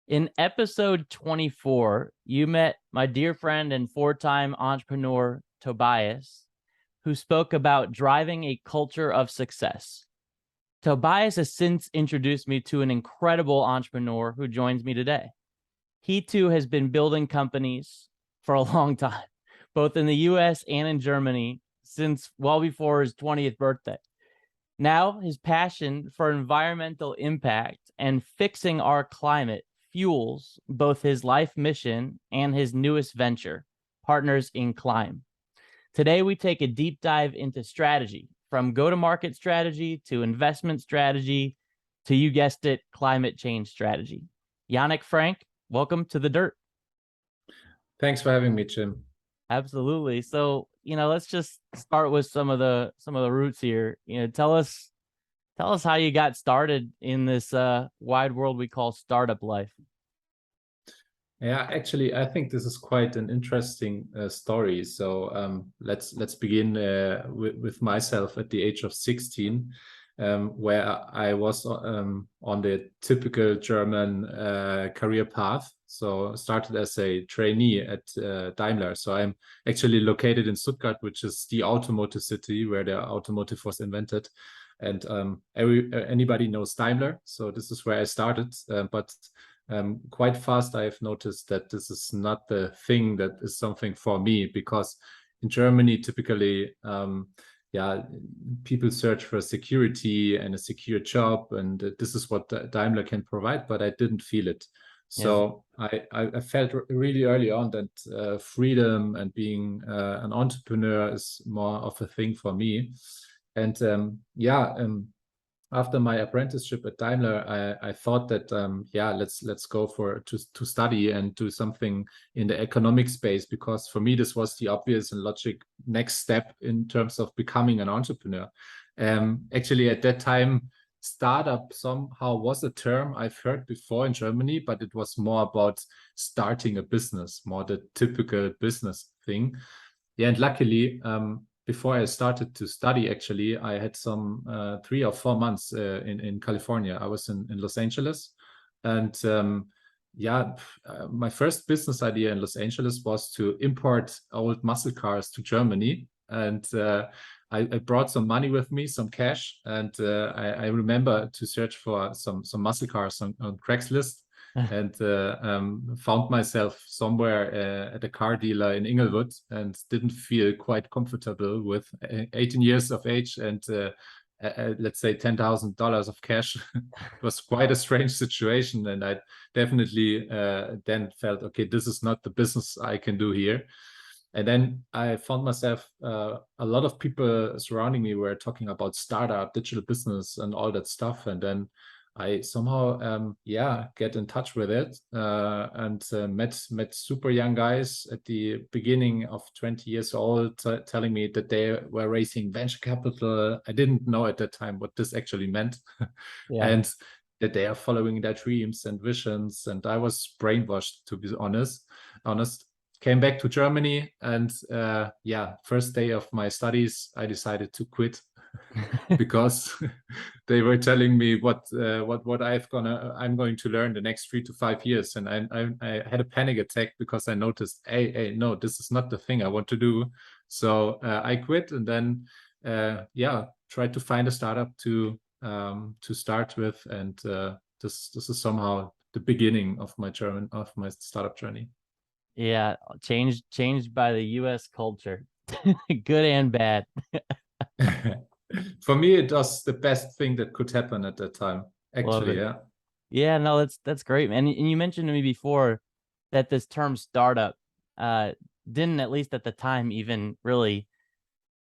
In episode 24, you met my dear friend and four-time entrepreneur, Tobias, who spoke about driving a culture of success. Tobias has since introduced me to an incredible entrepreneur who joins me today. He too has been building companies for a long time, both in the US and in Germany, since well before his 20th birthday. Now, his passion for environmental impact and fixing our climate fuels both his life mission and his newest venture, Partners in Clime. Today, we take a deep dive into strategy, from go-to-market strategy to investment strategy to, you guessed it, climate change strategy. Yannick Frank, welcome to The Dirt. Thanks for having me, Jim. Absolutely. So, let's just start with some of the roots here. Tell us how you got started in this wide world we call startup life. Yeah, actually, I think this is quite an interesting story. So let's begin with myself at the age of 16, where I was on the typical German career path. So started as a trainee at Daimler. So I'm actually located in Stuttgart, which is the automotive city where the automotive was invented. And anybody knows Daimler. So this is where I started. But quite fast, I've noticed that this is not the thing that is something for me, because in Germany, typically, people search for security and a secure job, and this is what Daimler can provide, but I didn't feel it. So I felt really early on that freedom and being an entrepreneur is more of a thing for me. And after my apprenticeship at Daimler, I thought that let's go to study and do something in the economic space, because for me this was the obvious and logic next step in terms of becoming an entrepreneur. Actually, at that time, startup somehow was a term I've heard before in Germany, but it was more about starting a business, more the typical business thing. Yeah, and luckily, before I started to study, actually, I had some 3 or 4 months in California. I was in Los Angeles. And my first business idea in Los Angeles was to import old muscle cars to Germany. And I brought some money with me, some cash. And I remember to search for some muscle cars on Craigslist. And found myself somewhere at a car dealer in Inglewood, and didn't feel quite comfortable with 18 years of age and let's say $10,000 of cash. It was quite a strange situation, and I definitely then felt, okay, this is not the business I can do here. And then I found myself, a lot of people surrounding me were talking about startup, digital business, and all that stuff. And then I somehow, get in touch with it and met super young guys at the beginning of 20 years old, telling me that they were raising venture capital. I didn't know at that time what this actually meant, and that they are following their dreams and visions. And I was brainwashed, to be honest. Came back to Germany, and first day of my studies, I decided to quit. Because they were telling me what I'm going to learn the next 3 to 5 years, and I had a panic attack because I noticed, hey, no, this is not the thing I want to do. So I quit, and then tried to find a startup to start with, and this is somehow the beginning of my startup journey. Yeah, changed by the US culture, good and bad. For me, it was the best thing that could happen at that time, actually. Yeah, no, that's great, man. And you mentioned to me before that this term startup didn't, at least at the time, even really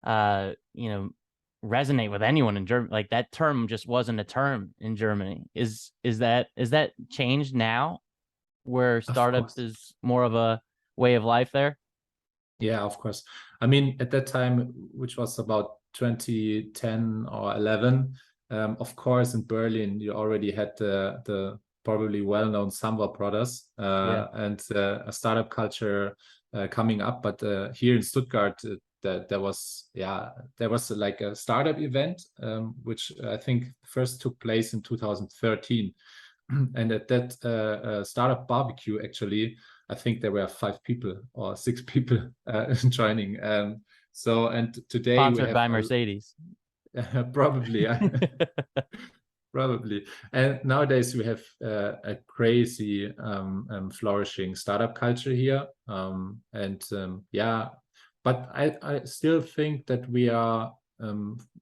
resonate with anyone in Germany. Like, that term just wasn't a term in Germany. Is that changed now, where startups is more of a way of life there? Yeah, of course. I mean, at that time, which was about 2010 or 11, of course, in Berlin, you already had the probably well-known Samwa brothers and a startup culture coming up. But here in Stuttgart, there was like a startup event, which I think first took place in 2013. And at that startup barbecue, actually, I think there were 5 people or 6 people joining. So, and today we Sponsored have by Mercedes. probably, probably. And nowadays we have a crazy flourishing startup culture here. Yeah, but I still think that we are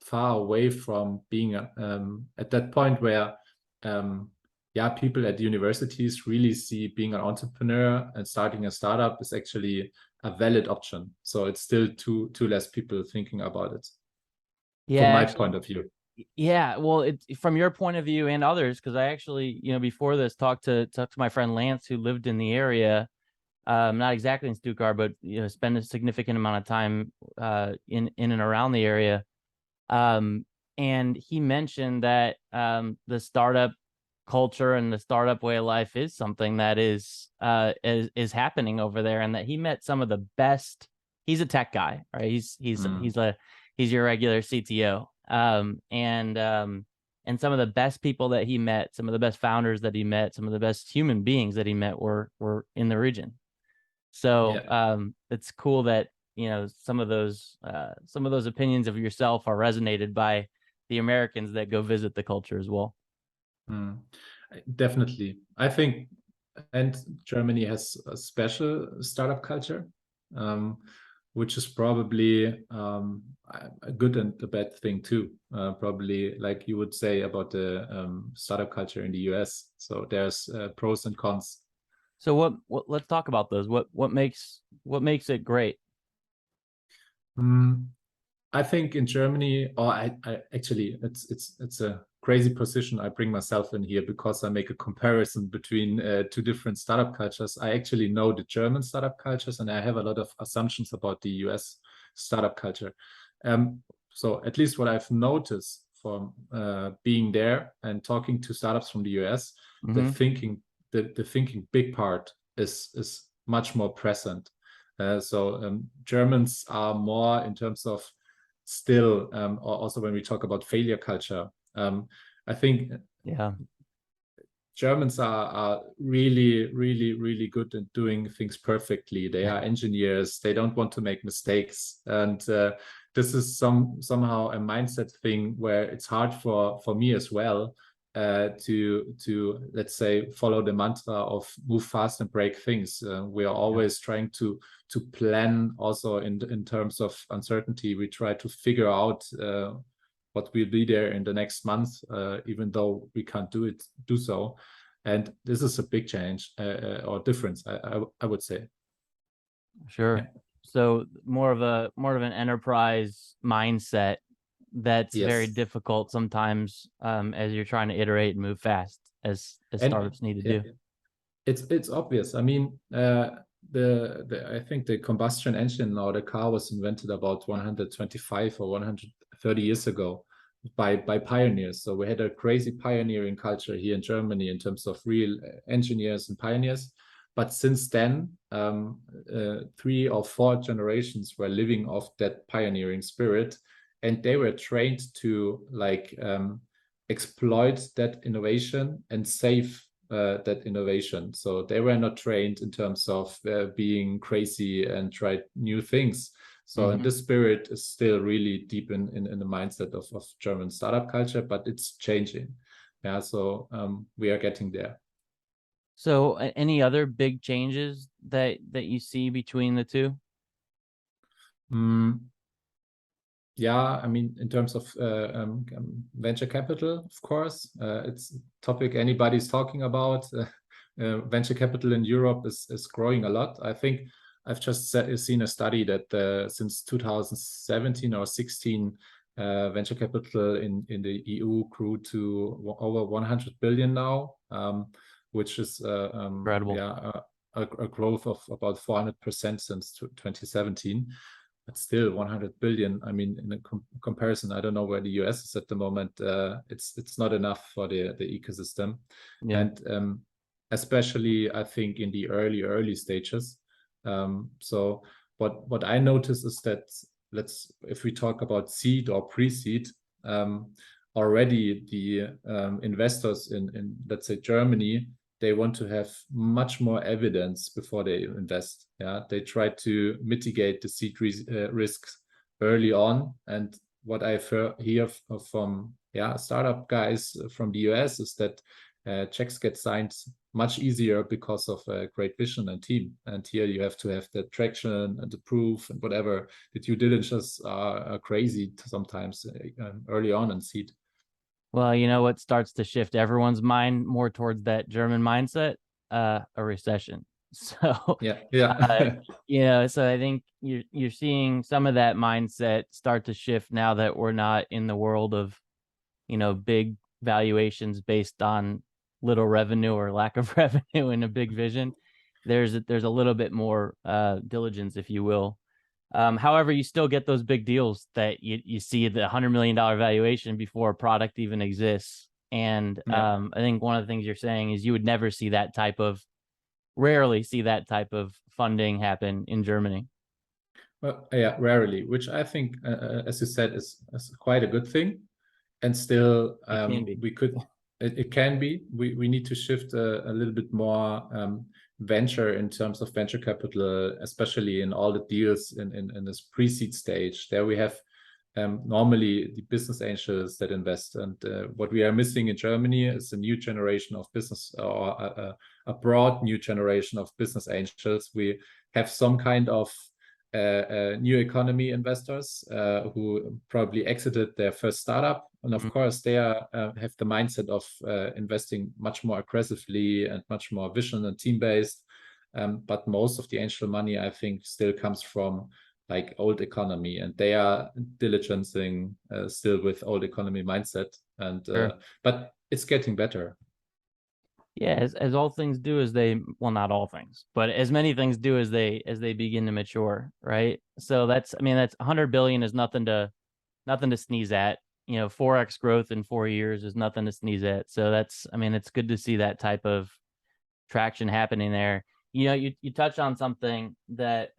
far away from being at that point where yeah, people at universities really see being an entrepreneur and starting a startup is actually a valid option. So it's still too less people thinking about it. Yeah, From my actually, point of view. yeah. Well, it's from your point of view and others, because I actually, before this, talked to my friend Lance, who lived in the area, not exactly in Stuttgart, but spend a significant amount of time in and around the area. And he mentioned that the startup culture and the startup way of life is something that is happening over there, and that he met some of the best. He's a tech guy, right? He's your regular CTO. And some of the best people that he met, some of the best founders that he met, some of the best human beings that he met were in the region. So Yeah. it's cool that some of those opinions of yourself are resonated by the Americans that go visit the culture as well. Definitely. I think, and Germany has a special startup culture, which is probably a good and a bad thing too. Probably like you would say about the startup culture in the US. So there's pros and cons. So what let's talk about those. What makes it great? I think in Germany, or I actually, it's a crazy position I bring myself in here because I make a comparison between 2 different startup cultures. I actually know the German startup cultures, and I have a lot of assumptions about the US startup culture. So at least what I've noticed from being there and talking to startups from the US, the thinking big part is much more present. So Germans are more in terms of still, or also when we talk about failure culture, I think Germans are really, really, really good at doing things perfectly. They are engineers. They don't want to make mistakes. And this is somehow a mindset thing where it's hard for me as well to let's say follow the mantra of move fast and break things. We are always trying to plan also in terms of uncertainty. We try to figure out what will be there in the next month, even though we can't do so. And this is a big change or difference, I would say. Sure. Yeah. So more of an enterprise mindset that's very difficult sometimes as you're trying to iterate and move fast as startups need to do. It's obvious. I mean, I think the combustion engine or the car was invented about 125 or 130 years ago by pioneers. So we had a crazy pioneering culture here in Germany in terms of real engineers and pioneers. But since then, 3 or 4 generations were living off that pioneering spirit, and they were trained to like exploit that innovation and save that innovation. So they were not trained in terms of being crazy and try new things. So and this spirit is still really deep in the mindset of German startup culture, but it's changing. Yeah, so we are getting there. So any other big changes that you see between the two? Yeah, I mean, in terms of venture capital, of course, it's a topic anybody's talking about. Venture capital in Europe is growing a lot. I think I've just seen a study that since 2017 or 16, venture capital in the EU grew to over 100 billion now, which is incredible. Yeah, a growth of about 400% since 2017. But still 100 billion. I mean, in a comparison, I don't know where the US is at the moment. It's not enough for the ecosystem. Yeah. And especially, I think, in the early stages. So what I notice is that if we talk about seed or pre-seed, already the investors in let's say Germany, they want to have much more evidence before they invest. Yeah, they try to mitigate the seed risks early on. And what I've hear from startup guys from the US is that checks get signed much easier because of great vision and team. And here you have to have the traction and the proof and whatever. The due diligence are crazy sometimes early on in seed. Well, you know what starts to shift everyone's mind more towards that German mindset? A recession. So, Yeah, so I think you're seeing some of that mindset start to shift now that we're not in the world of, big valuations based on little revenue or lack of revenue and a big vision. There's a little bit more diligence, if you will. However, you still get those big deals that you see the $100 million valuation before a product even exists. And I think one of the things you're saying is you would rarely see that type of funding happen in Germany. Well, yeah, rarely, which I think, as you said, is quite a good thing. And still, It can be. it can be. We need to shift a little bit more venture in terms of venture capital, especially in all the deals in this pre-seed stage. There we have normally the business angels that invest. And what we are missing in Germany is a new generation of business, or a broad new generation of business angels. We have some kind of new economy investors who probably exited their first startup. And of course, they have the mindset of investing much more aggressively and much more vision and team-based. But most of the angel money, I think, still comes from like old economy, and they are diligencing still with old economy mindset. And Sure. but it's getting better. Yeah, as all things do, as they, well, not all things, but as many things do as they begin to mature, right? So that's 100 billion is nothing to sneeze at. 4x growth in 4 years is nothing to sneeze at. So it's good to see that type of traction happening there. You touch on something that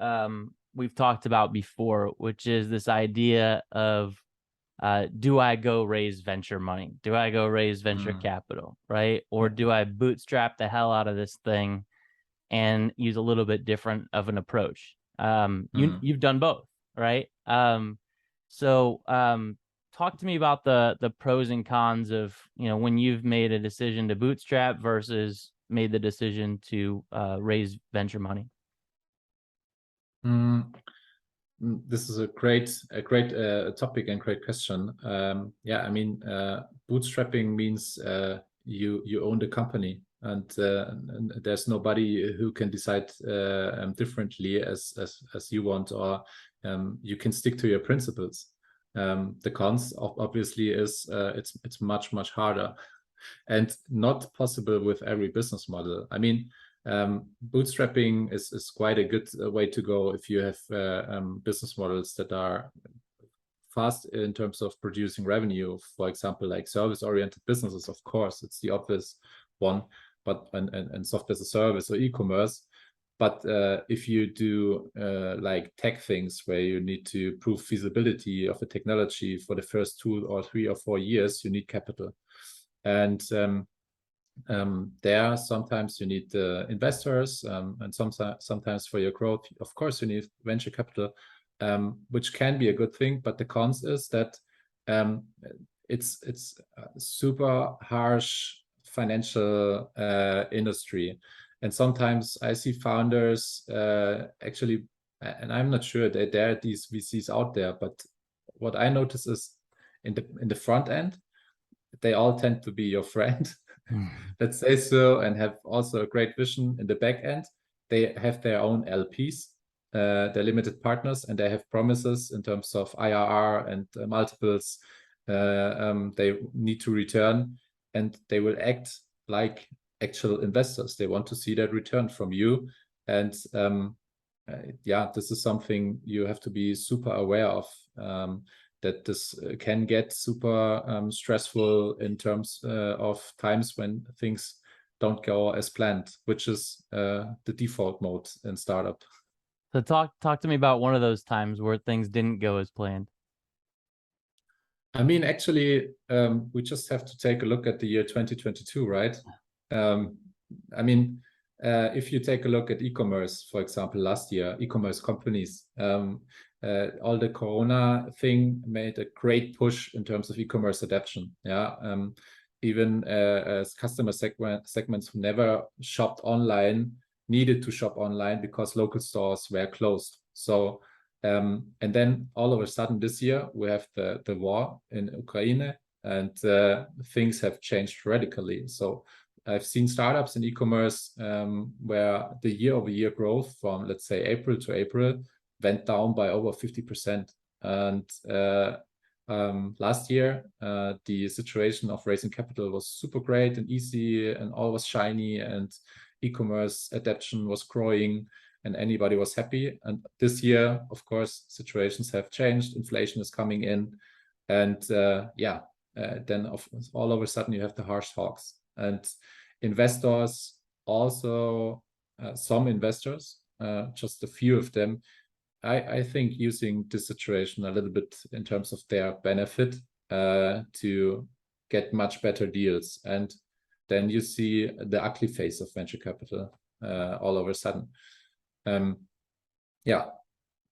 we've talked about before, which is this idea of do I go raise venture money? Do I go raise venture capital, right? Or do I bootstrap the hell out of this thing and use a little bit different of an approach? You've done both, right? So talk to me about the pros and cons of, when you've made a decision to bootstrap versus made the decision to raise venture money. This is a great topic and great question. Bootstrapping means you own the company, and there's nobody who can decide differently as you want, or you can stick to your principles. The cons obviously is it's much harder, and not possible with every business model. Bootstrapping is quite a good way to go if you have business models that are fast in terms of producing revenue. For example, like service-oriented businesses, of course, it's the obvious one, but and software as a service or e-commerce. But if you do like tech things where you need to prove feasibility of a technology for the first 2 or 3 or 4 years, you need capital. And there sometimes you need investors, and sometimes for your growth, of course, you need venture capital, which can be a good thing. But the cons is that it's a super harsh financial industry, and sometimes I see founders actually, and I'm not sure that there are these VCs out there, but what I notice is in the front end, they all tend to be your friend. Let's say so, and have also a great vision. In the back end, they have their own LPs, they're limited partners, and they have promises in terms of IRR and multiples they need to return, and they will act like actual investors. They want to see that return from you. And this is something you have to be super aware of, that this can get super stressful in terms of times when things don't go as planned, which is the default mode in startup. So talk to me about one of those times where things didn't go as planned. I mean, actually, we just have to take a look at the year 2022, right? I mean, if you take a look at e-commerce, for example, last year, e-commerce companies, all the Corona thing made a great push in terms of e-commerce adoption. Yeah, even as customer segments who never shopped online needed to shop online because local stores were closed. So, and then all of a sudden this year we have the war in Ukraine, and things have changed radically. So I've seen startups in e-commerce where the year-over-year growth from, let's say, April to April went down by over 50%. And last year, the situation of raising capital was super great and easy, and all was shiny, and e-commerce adoption was growing, and anybody was happy. And this year, of course, situations have changed. Inflation is coming in, and then all of a sudden you have the harsh talks. And investors also, some investors, just a few of them, I think using this situation a little bit in terms of their benefit to get much better deals. And then you see the ugly face of venture capital all of a sudden. Yeah,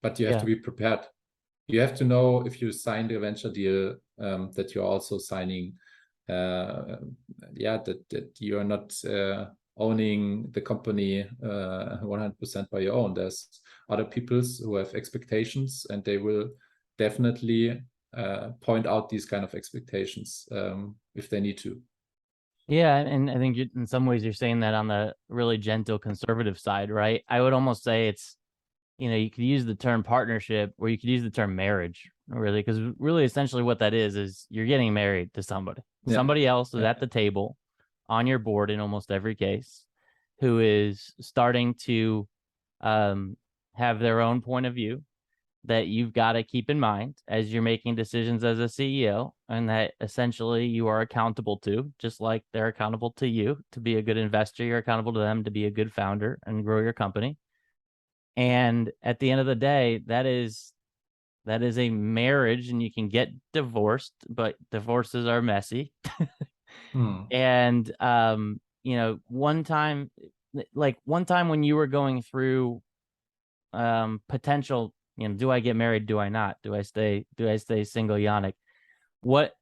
but you have to be prepared. You have to know if you sign the venture deal that you're also signing, that you're not owning the company 100% by your own. There's other people who have expectations, and they will definitely point out these kind of expectations if they need to. Yeah, and I think in some ways you're saying that on the really gentle conservative side, right? I would almost say it's, you could use the term partnership, or you could use the term marriage, really, because really essentially what that is you're getting married to somebody. Yeah. Somebody else is at the table on your board in almost every case, who is starting to have their own point of view that you've got to keep in mind as you're making decisions as a CEO, and that essentially you are accountable to, just like they're accountable to you to be a good investor. You're accountable to them to be a good founder and grow your company. And at the end of the day, that is a marriage, and you can get divorced, but divorces are messy. And one time when you were going through potential, do I get married? Do I not? Do I stay single, Yannick? What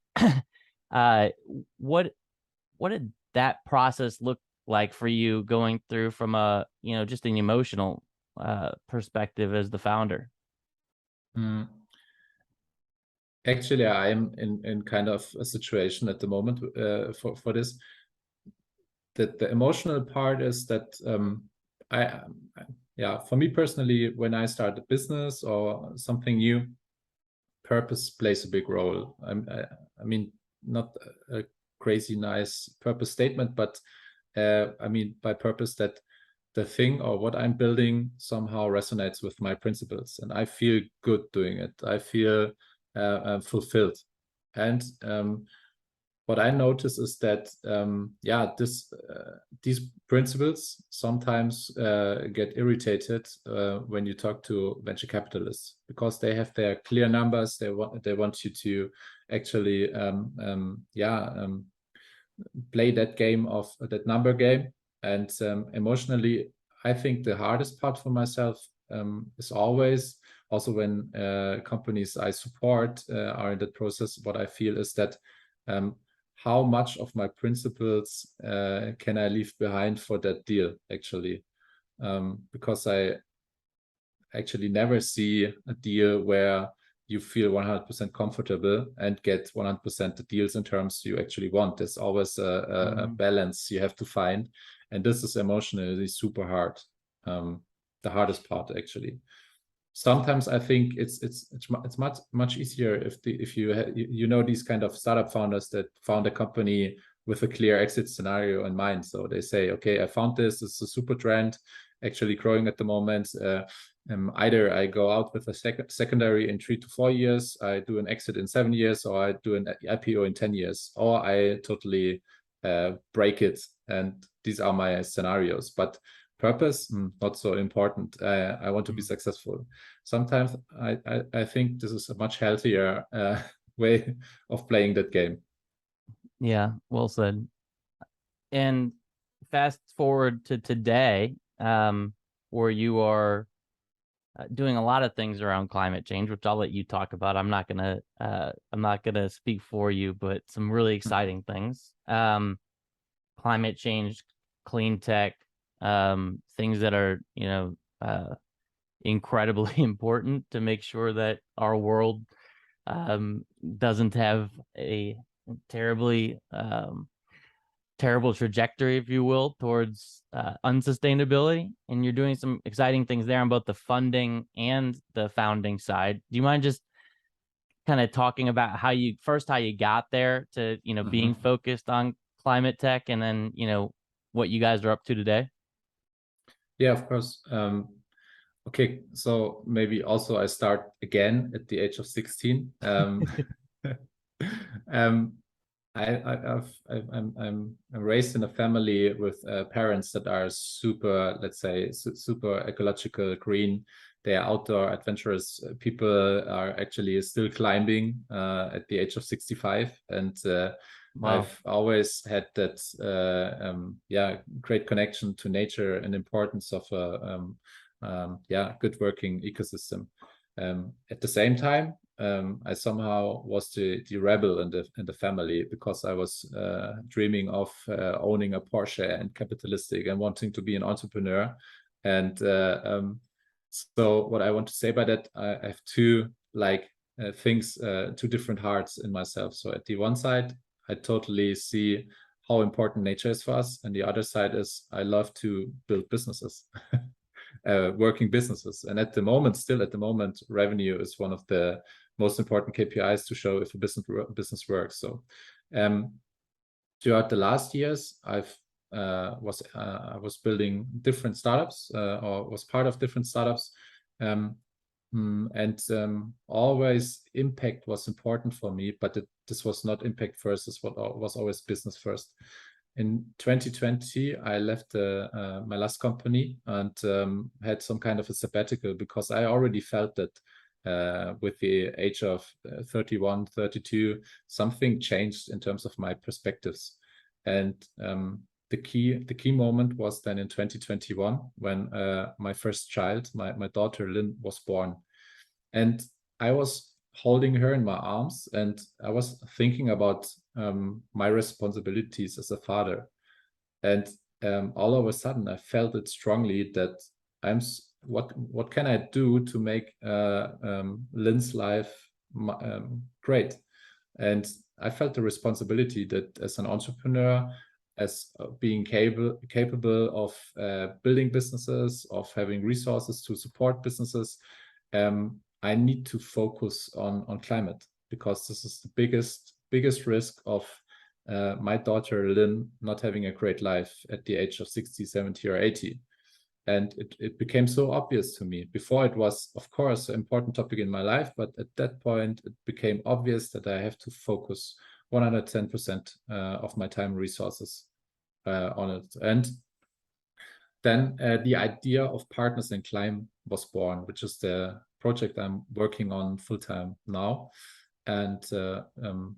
did that process look like for you, going through from a, just an emotional perspective as the founder? Actually, I'm in kind of a situation at the moment for this. That the emotional part is that for me personally, when I start a business or something new, purpose plays a big role. I mean, not a crazy nice purpose statement, but I mean by purpose that the thing or what I'm building somehow resonates with my principles, and I feel good doing it. I feel fulfilled. And what I notice is that these principles sometimes get irritated when you talk to venture capitalists, because they have their clear numbers. They want you to actually play that game of that number game. And emotionally, I think the hardest part for myself is always, also when companies I support are in that process, what I feel is that how much of my principles can I leave behind for that deal, actually? Because I actually never see a deal where you feel 100% comfortable and get 100% the deals in terms you actually want. There's always a balance you have to find. And this is emotionally super hard. The hardest part, actually. Sometimes I think it's much easier if you know these kind of startup founders that found a company with a clear exit scenario in mind. So they say, okay, I found this. It's a super trend, actually growing at the moment. Either I go out with a secondary in 3 to 4 years, I do an exit in 7 years, or I do an IPO in 10 years, or I totally break it. And these are my scenarios. But purpose, not so important. I want to be successful. Sometimes I think this is a much healthier way of playing that game. Yeah, well said. And fast forward to today, where you are doing a lot of things around climate change, which I'll let you talk about. I'm not gonna speak for you, but some really exciting things. Climate change, clean tech, things that are, incredibly important to make sure that our world doesn't have a terribly terrible trajectory, if you will, towards unsustainability. And you're doing some exciting things there on both the funding and the founding side. Do you mind just kind of talking about how you got there to, being focused on climate tech, and then, what you guys are up to today? Yeah, of course. Okay, so maybe also I start again at the age of 16. I'm raised in a family with parents that are super, let's say, super ecological, green. They are outdoor adventurous people, are actually still climbing at the age of 65. And Wow. I've always had that, great connection to nature and importance of a good working ecosystem. At the same time, I somehow was the rebel in the family, because I was dreaming of owning a Porsche and capitalistic and wanting to be an entrepreneur. And so what I want to say by that, I have two things, two different hearts in myself. So at the one side, I totally see how important nature is for us, and the other side is I love to build businesses. Working businesses. And still at the moment, revenue is one of the most important KPIs to show if a business works. So throughout the last years, I was building different startups, or was part of different startups. Always impact was important for me, but this was not impact first. This was always business first. In 2020, I left my last company and had some kind of a sabbatical, because I already felt that with the age of 31, 32, something changed in terms of my perspectives. And the key moment was then in 2021, when my first child, my daughter Lynn, was born. And I was holding her in my arms, and I was thinking about my responsibilities as a father. And all of a sudden, I felt it strongly that what can I do to make Lynn's life great? And I felt the responsibility that as an entrepreneur, as being capable of building businesses, of having resources to support businesses, I need to focus on climate, because this is the biggest risk of my daughter Lynn not having a great life at the age of 60, 70, or 80. And it became so obvious to me. Before, it was, of course, an important topic in my life, but at that point, it became obvious that I have to focus 110% of my time and resources on it. And then the idea of Partners in Clime was born, which is the project I'm working on full-time now. And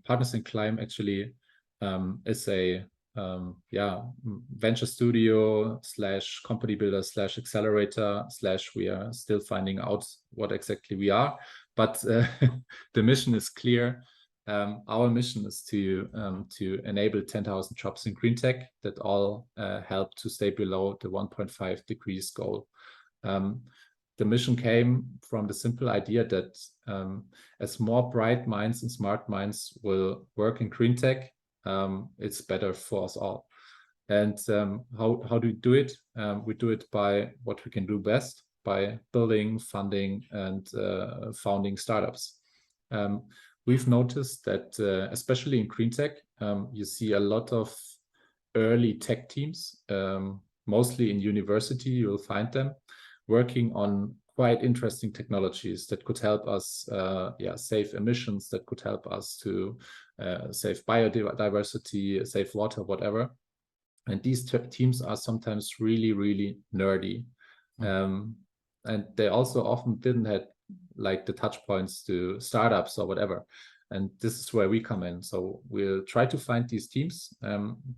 Partners in Clime actually is a venture studio / company builder / accelerator / we are still finding out what exactly we are. But the mission is clear. Our mission is to enable 10,000 jobs in green tech that all help to stay below the 1.5 degrees goal. The mission came from the simple idea that as more bright minds and smart minds will work in green tech, it's better for us all. And how do we do it? We do it by what we can do best, by building, funding, and founding startups. We've noticed that, especially in green tech, you see a lot of early tech teams, mostly in university, you'll find them working on quite interesting technologies that could help us save emissions, that could help us to save biodiversity, save water, whatever. And these teams are sometimes really, really nerdy. And they also often didn't have like the touch points to startups or whatever. And this is where we come in. So we'll try to find these teams,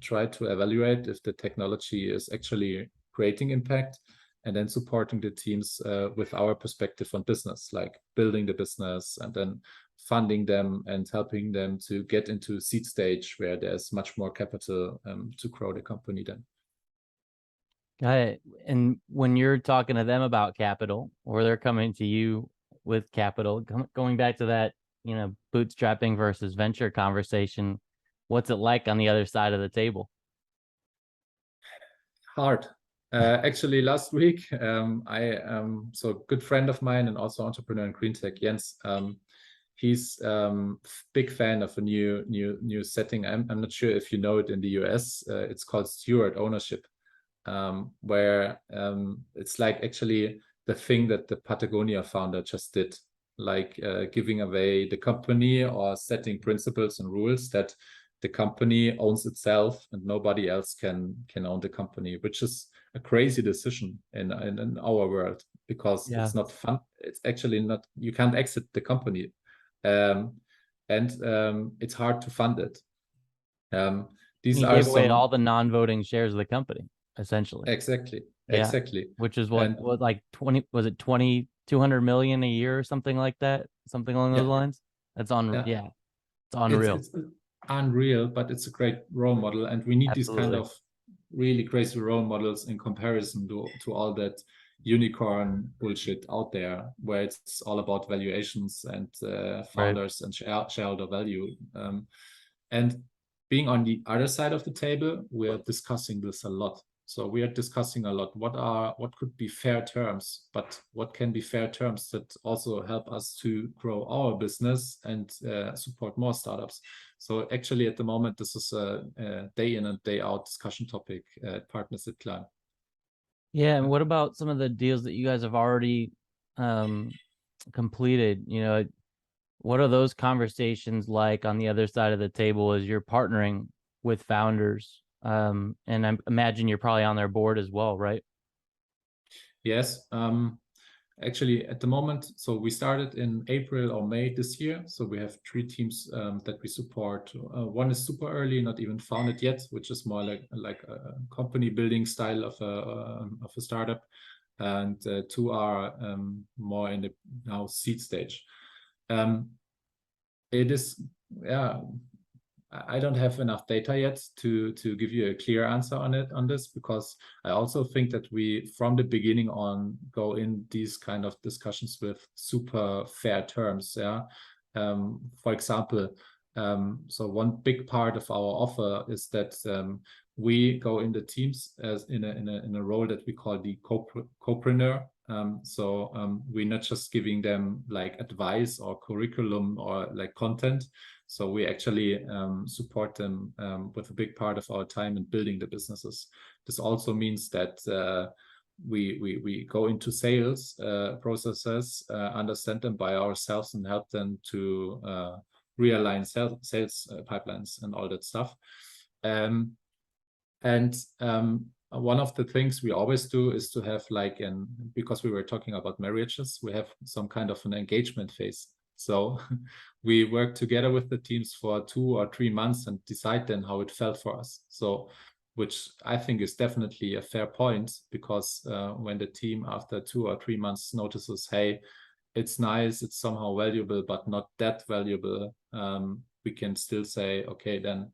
try to evaluate if the technology is actually creating impact, and then supporting the teams with our perspective on business, like building the business and then funding them and helping them to get into seed stage where there's much more capital to grow the company then. Got it. And when you're talking to them about capital, or they're coming to you with capital, going back to that, bootstrapping versus venture conversation, what's it like on the other side of the table? Hard. Actually, last week, so a good friend of mine and also entrepreneur in green tech, Jens, he's big fan of a new setting. I'm not sure if you know it in the US. It's called steward ownership, where it's like actually the thing that the Patagonia founder just did, like giving away the company or setting principles and rules that the company owns itself and nobody else can own the company, which is a crazy decision in our world, because it's not fun. It's actually not, you can't exit the company. And it's hard to fund it. He gave away all the non-voting shares of the company, essentially. Exactly. Which is what like 200 million a year or something like that, something along those lines. That's on it's unreal. It's unreal, but it's a great role model, and we need these kind of really crazy role models in comparison to all that unicorn bullshit out there, where it's all about valuations and founders and shareholder value. And being on the other side of the table, we're discussing this a lot. So we are discussing a lot what could be fair terms, but what can be fair terms that also help us to grow our business and support more startups. So actually at the moment, this is a day in and day out discussion topic at Partners at Clime. Yeah, and what about some of the deals that you guys have already completed? What are those conversations like on the other side of the table as you're partnering with founders? And I imagine you're probably on their board as well, right? Yes. Actually, at the moment, so we started in April or May this year. So we have 3 teams that we support. One is super early, not even founded yet, which is more like a company building style of a startup, and 2 are more in the now seed stage. It is, I don't have enough data yet to give you a clear answer on this, because I also think that we, from the beginning on, go in these kind of discussions with super fair terms. For example, so one big part of our offer is that we go in the teams as in a role that we call the co-preneur. We're not just giving them like advice or curriculum or like content. So we actually support them with a big part of our time in building the businesses. This also means that we go into sales processes, understand them by ourselves, and help them to realign sales pipelines and all that stuff. One of the things we always do is to have because we were talking about marriages, we have some kind of an engagement phase. So we work together with the teams for 2 or 3 months and decide then how it felt for us. So, which I think is definitely a fair point, because when the team after 2 or 3 months notices, hey, it's nice, it's somehow valuable, but not that valuable, we can still say, okay, then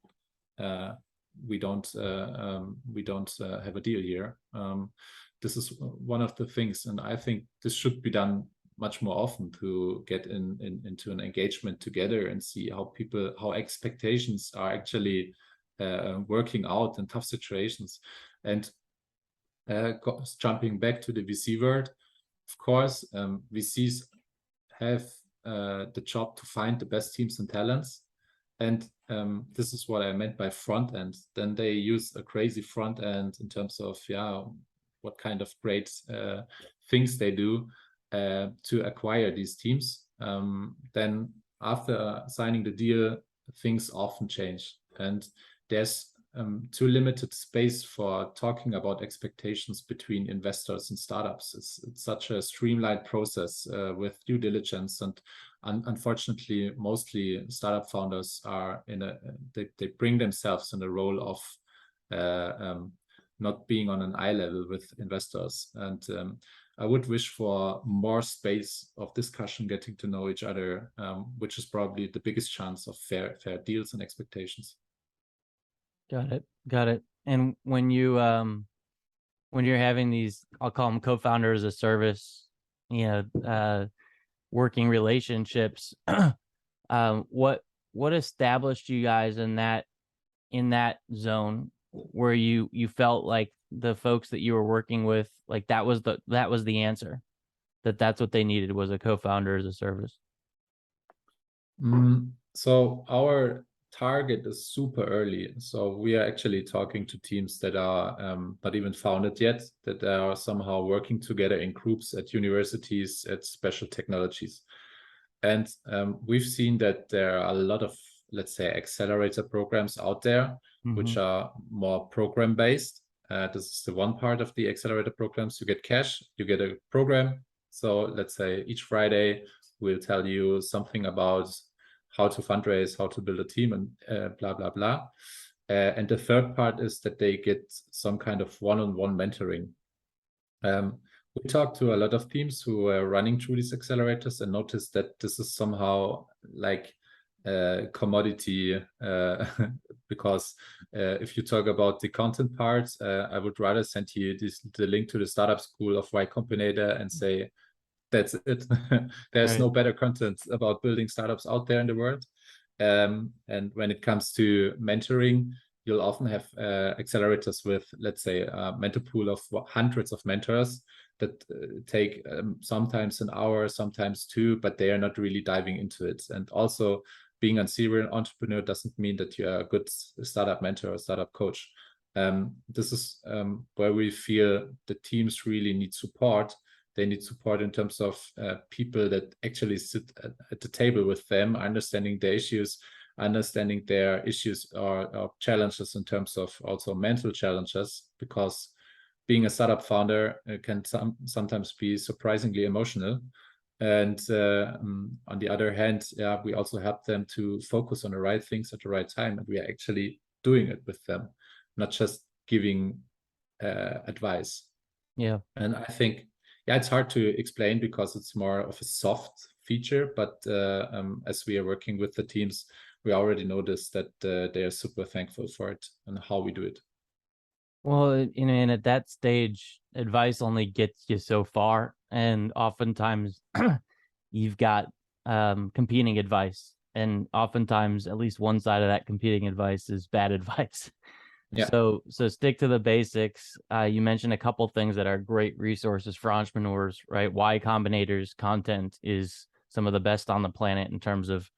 we don't have a deal here. This is one of the things, and I think this should be done much more often, to get into an engagement together and see how expectations are actually working out in tough situations. And jumping back to the VC world, of course, VCs have the job to find the best teams and talents. And this is what I meant by front end. Then they use a crazy front end in terms of what kind of great things they do to acquire these teams. Then after signing the deal, things often change, and there's too limited space for talking about expectations between investors and startups. It's such a streamlined process with due diligence and unfortunately, mostly startup founders are they bring themselves in the role of not being on an eye level with investors. And I would wish for more space of discussion, getting to know each other, which is probably the biggest chance of fair deals and expectations. Got it. Got it. And when you're having these, I'll call them co-founders as a service, working relationships, what established you guys in that zone where you felt like the folks that you were working with, like that was the answer, that's what they needed, was a co-founder as a service? So our target is super early. So we are actually talking to teams that are not even founded yet, that are somehow working together in groups at universities, at special technologies. And we've seen that there are a lot of, let's say, accelerator programs out there, which are more program based. This is the one part of the accelerator programs. You get cash, you get a program. So let's say each Friday we'll tell you something about how to fundraise, how to build a team, and blah, blah, blah. And the third part is that they get some kind of one-on-one mentoring. We talked to a lot of teams who are running through these accelerators and noticed that this is somehow like commodity, because if you talk about the content part, I would rather send you the link to the startup school of Y Combinator and say, that's it. There's no better content about building startups out there in the world. And when it comes to mentoring, you'll often have accelerators with, let's say, a mentor pool of hundreds of mentors that take sometimes an hour, sometimes two, but they are not really diving into it. And also, being a serial entrepreneur doesn't mean that you're a good startup mentor or startup coach. This is where we feel the teams really need support. They need support in terms of people that actually sit at the table with them, understanding their issues, understanding their issues or challenges in terms of also mental challenges, because being a startup founder can sometimes be surprisingly emotional. And on the other hand, we also help them to focus on the right things at the right time. And we are actually doing it with them, not just giving advice. Yeah. And I think, it's hard to explain because it's more of a soft feature, but as we are working with the teams, we already noticed that they are super thankful for it and how we do it. Well, and at that stage, advice only gets you so far, and oftentimes you've got competing advice, and oftentimes at least one side of that competing advice is bad advice. Yeah. So stick to the basics. You mentioned a couple things that are great resources for entrepreneurs, right? Y Combinator's content is some of the best on the planet in terms of,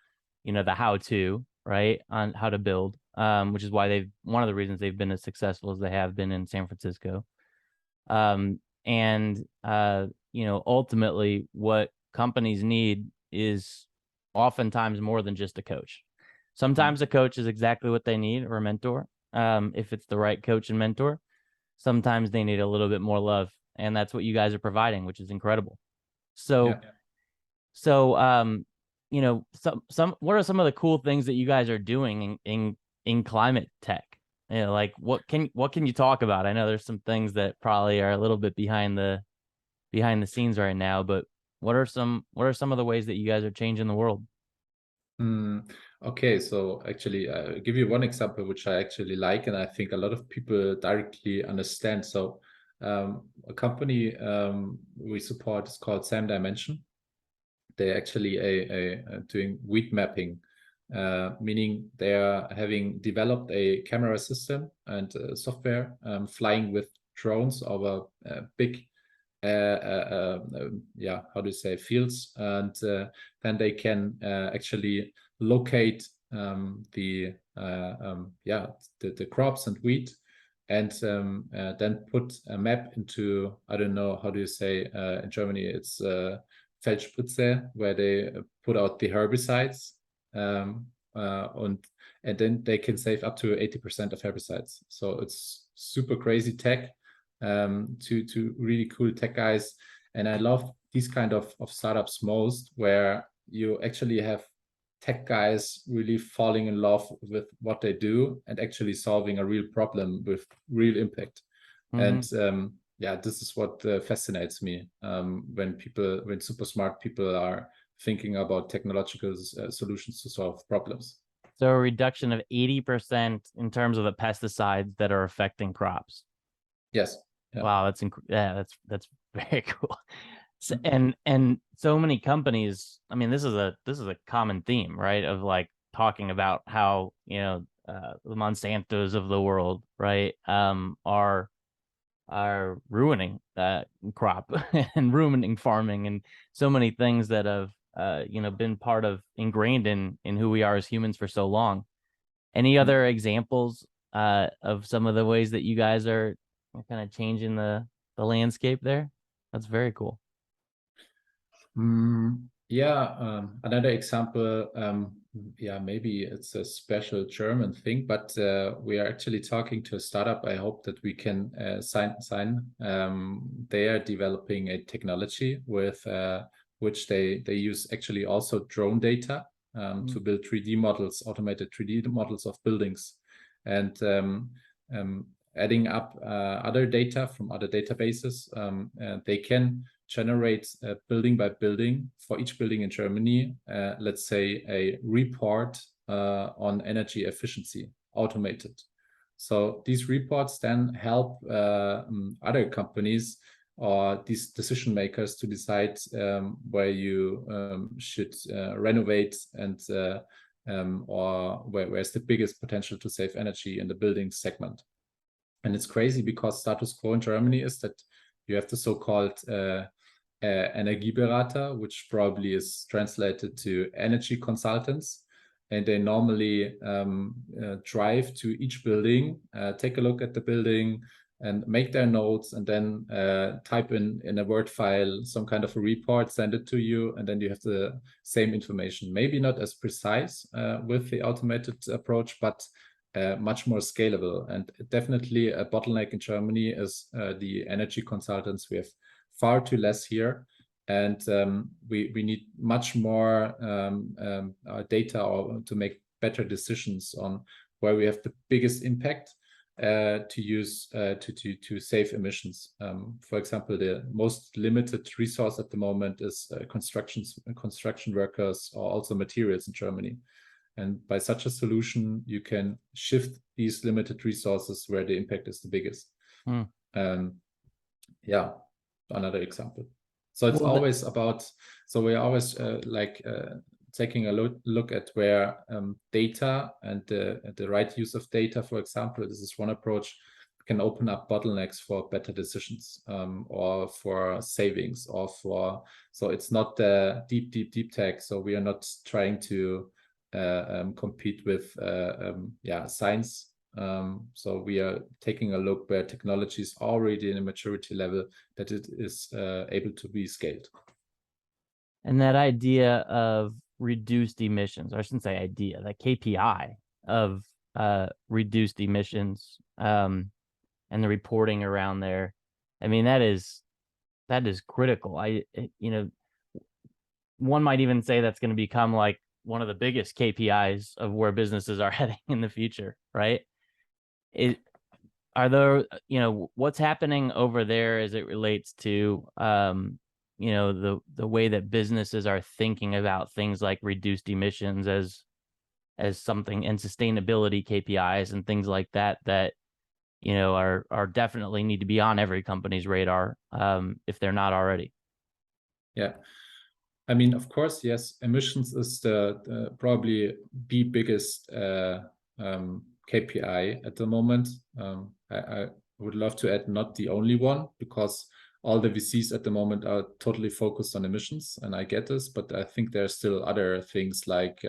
the how-to, right, on how to build, which is why one of the reasons they've been as successful as they have been in San Francisco. Ultimately what companies need is oftentimes more than just a coach. Sometimes a coach is exactly what they need, or a mentor. If it's the right coach and mentor, sometimes they need a little bit more love, and that's what you guys are providing, which is incredible. So, what are some of the cool things that you guys are doing in climate tech? Like what can you talk about? I know there's some things that probably are a little bit behind the scenes right now, but what are some of the ways that you guys are changing the world? Okay, so actually, I'll give you one example which I actually like, and I think a lot of people directly understand. So a company we support is called Sam Dimension. They're actually doing weed mapping, meaning they are having developed a camera system and software flying with drones over big how do you say, fields, and then they can actually locate the crops and wheat, and then put a map into, I don't know, how do you say in Germany, it's Feldspritze, where they put out the herbicides, and then they can save up to 80% of herbicides. So it's super crazy tech. To really cool tech guys, and I love these kind of startups most, where you actually have tech guys really falling in love with what they do and actually solving a real problem with real impact. And yeah, this is what fascinates me when super smart people are thinking about technological solutions to solve problems. So a reduction of 80% in terms of the pesticides that are affecting crops. Yes. Yeah. Wow, that's very cool. So, and so many companies, I mean, this is a common theme, right? Of like talking about how, the Monsantos of the world, right, are ruining crop and ruining farming and so many things that have been ingrained in who we are as humans for so long. Any other examples of some of the ways that you guys are kind of changing the landscape there? That's very cool. Yeah, another example, yeah, maybe it's a special German thing, but we are actually talking to a startup. I hope that we can sign. They are developing a technology with which they use actually also drone data to build 3D models, automated 3D models of buildings, and adding up other data from other databases. They can generate building by building for each building in Germany, let's say a report on energy efficiency, automated. So these reports then help other companies or these decision makers to decide where you should renovate and or where's the biggest potential to save energy in the building segment. And it's crazy because status quo in Germany is that you have the so-called Energieberater, which probably is translated to energy consultants. And they normally drive to each building, take a look at the building and make their notes, and then type in a Word file some kind of a report, send it to you, and then you have the same information. Maybe not as precise with the automated approach, but much more scalable. And definitely a bottleneck in Germany is the energy consultants. We have far too less here, and we need much more data to make better decisions on where we have the biggest impact to use to save emissions. For example, the most limited resource at the moment is construction workers, or also materials in Germany. And by such a solution, you can shift these limited resources where the impact is the biggest. Yeah, another example. So it's always about, so we're always taking a look at where data and the right use of data, for example, this is one approach, can open up bottlenecks for better decisions or for savings or for, so it's not the deep tech. So we are not trying to compete with science. So we are taking a look where technology is already in a maturity level that it is able to be scaled. And that idea of reduced emissions, or I shouldn't say idea, that KPI of reduced emissions and the reporting around there, I mean, that is critical. One might even say that's going to become like one of the biggest KPIs of where businesses are heading in the future, right? Are there, what's happening over there as it relates to, the way that businesses are thinking about things like reduced emissions as something, and sustainability KPIs and things like that are definitely need to be on every company's radar if they're not already. Yeah. I mean, of course, yes, emissions is the probably the biggest KPI at the moment. I would love to add not the only one, because all the VCs at the moment are totally focused on emissions, and I get this, but I think there are still other things like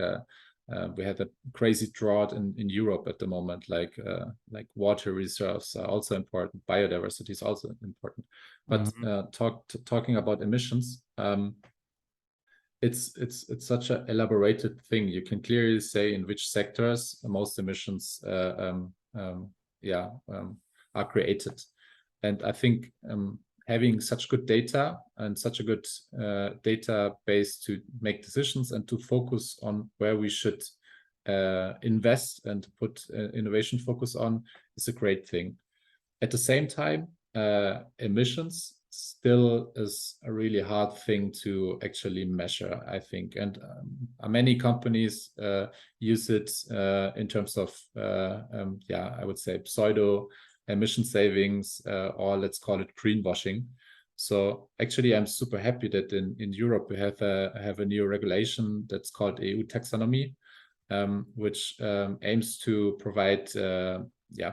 we have a crazy drought in Europe at the moment, like water reserves are also important, biodiversity is also important. But talking about emissions, it's such an elaborated thing. You can clearly say in which sectors most emissions are created, and I think having such good data and such a good database to make decisions and to focus on where we should invest and put innovation focus on is a great thing. At the same time, emissions still is a really hard thing to actually measure, I think. And many companies use it in terms of, I would say pseudo emission savings, or let's call it greenwashing. So actually, I'm super happy that in Europe we have a new regulation that's called EU taxonomy, which aims to provide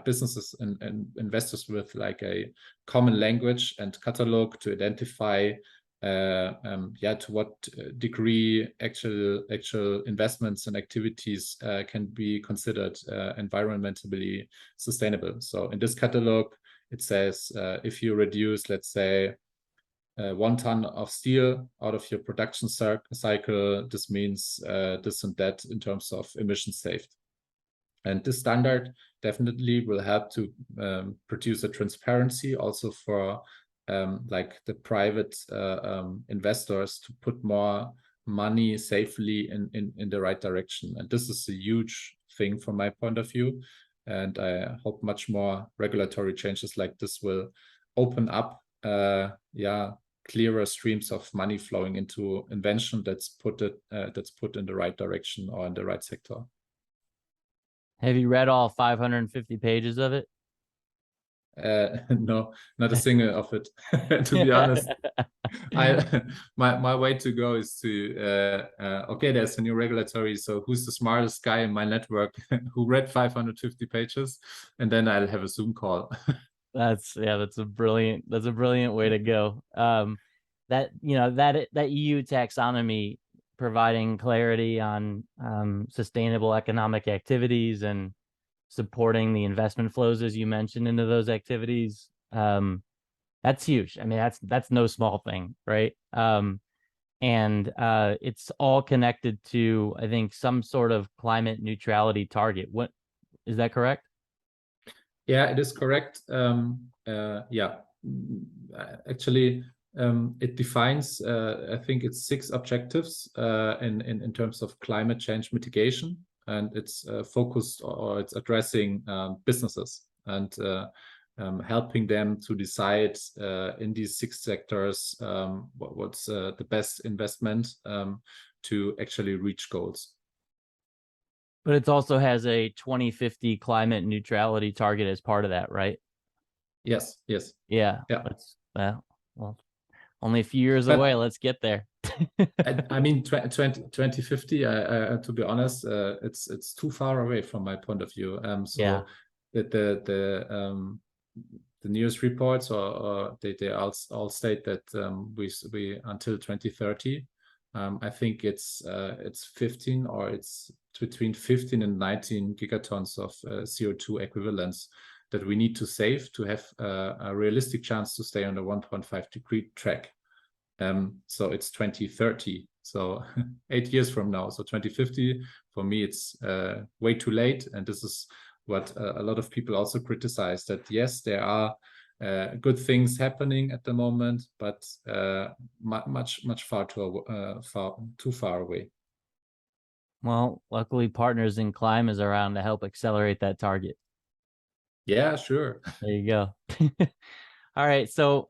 businesses and investors with like a common language and catalog to identify to what degree actual investments and activities can be considered environmentally sustainable. So in this catalog, it says if you reduce, let's say, 1 ton of steel out of your production cycle, this means this and that in terms of emissions saved. And this standard definitely will help to produce a transparency also for like the private investors to put more money safely in the right direction. And this is a huge thing from my point of view. And I hope much more regulatory changes like this will open up clearer streams of money flowing into invention that's put in the right direction or in the right sector. Have you read all 550 pages of it? No, not a single of it. To be honest, my way to go is to okay, there's a new regulatory, so who's the smartest guy in my network who read 550 pages, and then I'll have a Zoom call. That's a brilliant way to go. That EU taxonomy providing clarity on sustainable economic activities and supporting the investment flows, as you mentioned, into those activities, that's huge. I mean, that's no small thing, right? And it's all connected to, I think, some sort of climate neutrality target. What is that correct? Yeah, it is correct. Actually, it defines, I think it's 6 objectives in terms of climate change mitigation, and it's focused, or it's addressing businesses and helping them to decide in these 6 sectors what's the best investment to actually reach goals. But it also has a 2050 climate neutrality target as part of that, right? Yes. Yeah. Well, only a few years away. Let's get there. I mean, 2050, to be honest, it's too far away from my point of view. So the news reports or they all state that we until 2030, I think it's 15, or it's between 15 and 19 gigatons of CO2 equivalents that we need to save to have a realistic chance to stay on the 1.5 degree track. So it's 2030, so 8 years from now. So 2050, for me, it's way too late. And this is what a lot of people also criticize, that yes, there are good things happening at the moment, but much too far away. Well, luckily Partners in Clime is around to help accelerate that target. Yeah, sure. There you go. All right, so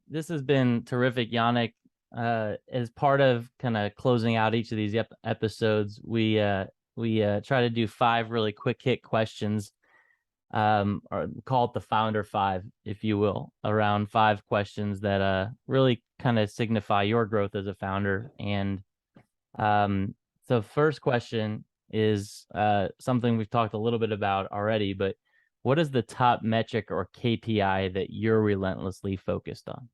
this has been terrific, Yannick. As part of kind of closing out each of these episodes, we try to do 5 really quick hit questions, or call it the Founder 5, if you will, around 5 questions that really kind of signify your growth as a founder. And so first question is something we've talked a little bit about already, but what is the top metric or KPI that you're relentlessly focused on?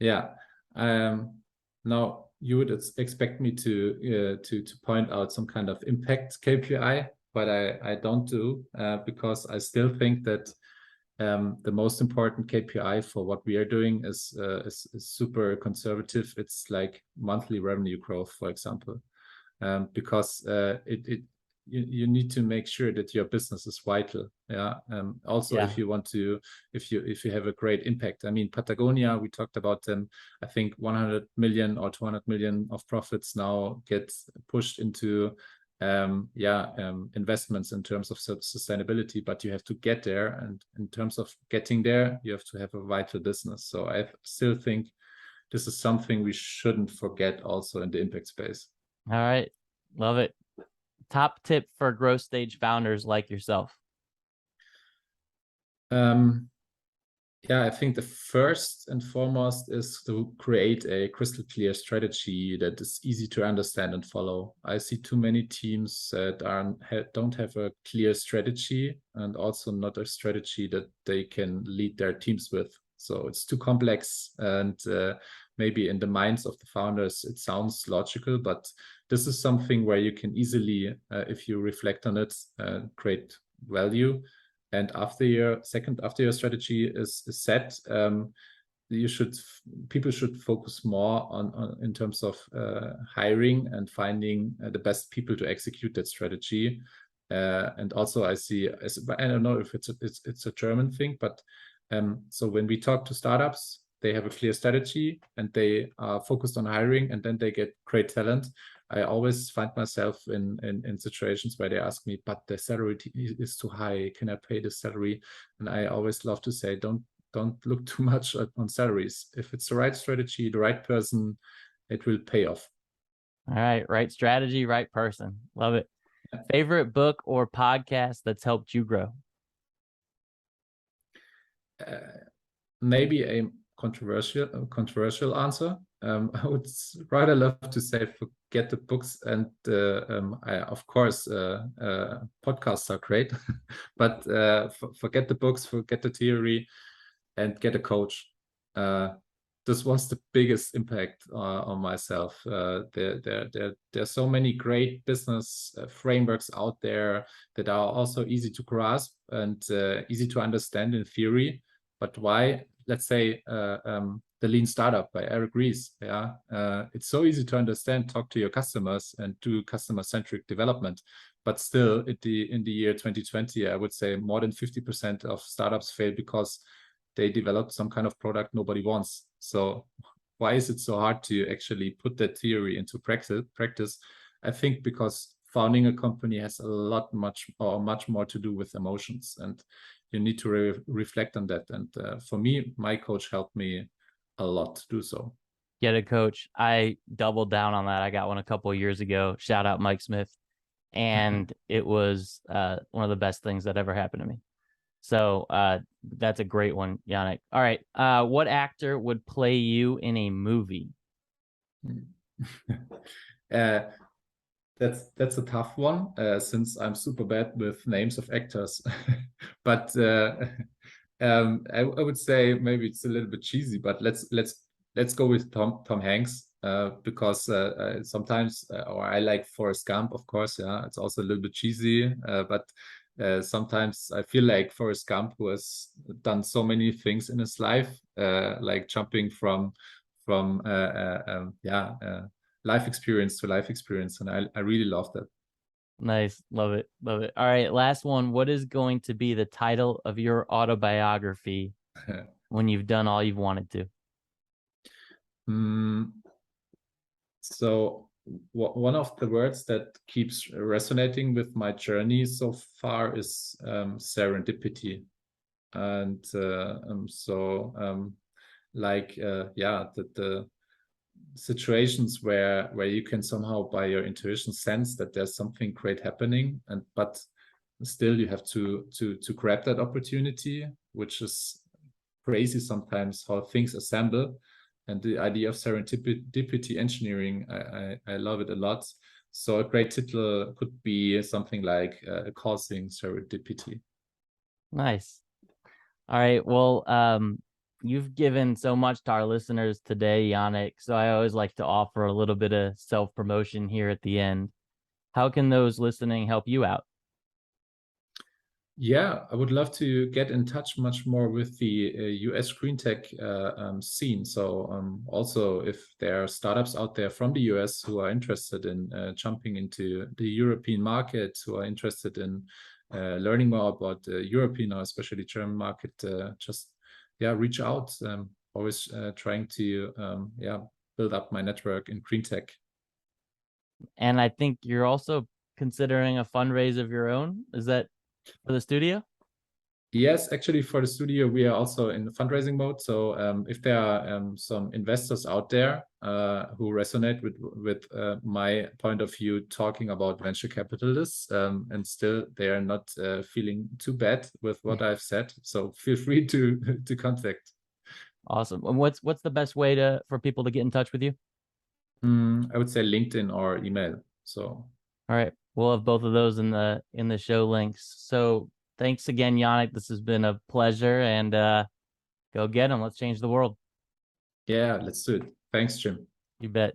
Yeah. Now you would expect me to point out some kind of impact KPI, but I don't do, because I still think that the most important KPI for what we are doing is super conservative. It's like monthly revenue growth, for example, because you need to make sure that your business is vital. Yeah. Also, if you want to, if you have a great impact. I mean, Patagonia, we talked about them. I think 100 million or 200 million of profits now get pushed into investments in terms of sustainability, but you have to get there, and in terms of getting there, you have to have a vital business. So I still think this is something we shouldn't forget also in the impact space. All right, love it. Top tip for growth stage founders like yourself? I think the first and foremost is to create a crystal clear strategy that is easy to understand and follow. I see too many teams that don't have a clear strategy, and also not a strategy that they can lead their teams with. So it's too complex, and maybe in the minds of the founders, it sounds logical, but this is something where you can easily, if you reflect on it, create value. And after your strategy is set, people should focus more on in terms of hiring and finding the best people to execute that strategy. And also, I don't know if it's a German thing, but so when we talk to startups, they have a clear strategy and they are focused on hiring, and then they get great talent. I always find myself in situations where they ask me, but the salary is too high. Can I pay the salary? And I always love to say, don't look too much on salaries. If it's the right strategy, the right person, it will pay off. All right. Right strategy, right person. Love it. Favorite book or podcast that's helped you grow? Maybe a controversial answer. I would rather love to say forget the books, and of course podcasts are great, but forget the books, forget the theory, and get a coach. This was the biggest impact on myself. There's so many great business frameworks out there that are also easy to grasp and easy to understand in theory. But why? Let's say the Lean Startup by Eric Ries. It's so easy to understand. Talk to your customers and do customer-centric development. But still, in the year 2020, I would say more than 50% of startups fail because they developed some kind of product nobody wants. So why is it so hard to actually put that theory into practice? I think because founding a company has much more to do with emotions, and you need to reflect on that. And for me, my coach helped me a lot to do so. Get a coach. I doubled down on that. I got one a couple of years ago. Shout out Mike Smith. And it was one of the best things that ever happened to me. So that's a great one, Yannick. All right. What actor would play you in a movie? That's a tough one, since I'm super bad with names of actors. But I would say maybe it's a little bit cheesy, but let's go with Tom Hanks, because sometimes, or I like Forrest Gump, of course. Yeah, it's also a little bit cheesy, but sometimes I feel like Forrest Gump, who has done so many things in his life, like jumping from life experience to life experience, and I really love that. Nice. Love it. All right, last one. What is going to be the title of your autobiography when you've done all you've wanted to? So one of the words that keeps resonating with my journey so far is serendipity. And the situations where you can somehow by your intuition sense that there's something great happening, but still you have to grab that opportunity, which is crazy sometimes how things assemble. And the idea of serendipity engineering, I love it a lot. So a great title could be something like causing serendipity. Nice. All right. Well, you've given so much to our listeners today, Yannick. So I always like to offer a little bit of self-promotion here at the end. How can those listening help you out? Yeah, I would love to get in touch much more with the US green tech scene. So also if there are startups out there from the US who are interested in jumping into the European market, who are interested in learning more about the European or especially German market, just reach out. Always trying to build up my network in green tech. And I think you're also considering a fundraise of your own. Is that for the studio? Yes, actually, for the studio, we are also in fundraising mode. So if there are some investors out there who resonate with my point of view, talking about venture capitalists, and still they are not feeling too bad with what I've said, so feel free to contact. Awesome. And what's the best way for people to get in touch with you? I would say LinkedIn or email. So all right, we'll have both of those in the show links. So thanks again, Yannick. This has been a pleasure, and go get them. Let's change the world. yeah, let's do it. Thanks, Jim. You bet.